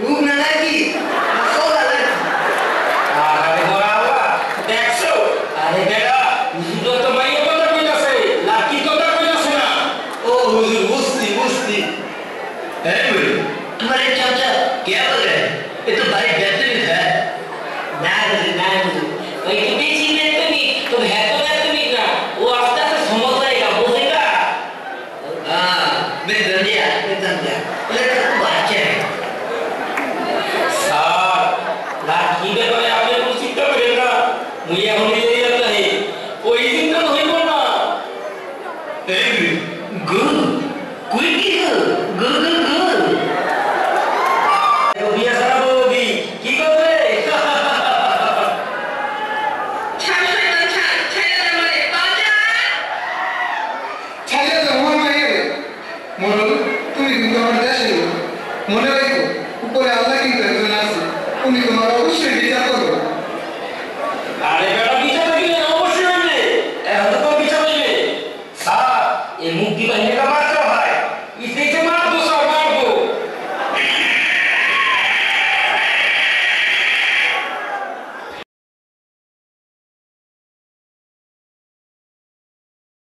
Una lagi. Sola lagi. Ada orang দেখছো আরে বেটা হুজুর তো মাইয়া কথা কইতাছে লাকি কথা কইতাছে না ओ हुजूर बुझती है मेरे तुम्हारे चाचा क्या बोल रहे हैं ये तो भाई बेहतरीन है ना भाई तो बेची देते नहीं तो है तो बेहतर नहीं ना वो आफ्टर से समझ जाएगा बोलेगा हाँ मैं समझा लेकिन तुम बच्चे हैं স্যার লাকি ব্যাপারে আপনি কোন চিন্তা করেন না মুই এখন নিজেই আল্লাহ ওই চিন্তা হইব না गुरु कोई की गुरु বিয়া সারা বৌদি কি করবে ছাইলে তো আমার মায়ের মরল তুমি কিন্তু আমার দেশে মনে রাখো উপরে আল্লাহ কিন্তু একজন আছে উনি তোমার অবশ্যই বিচার করবে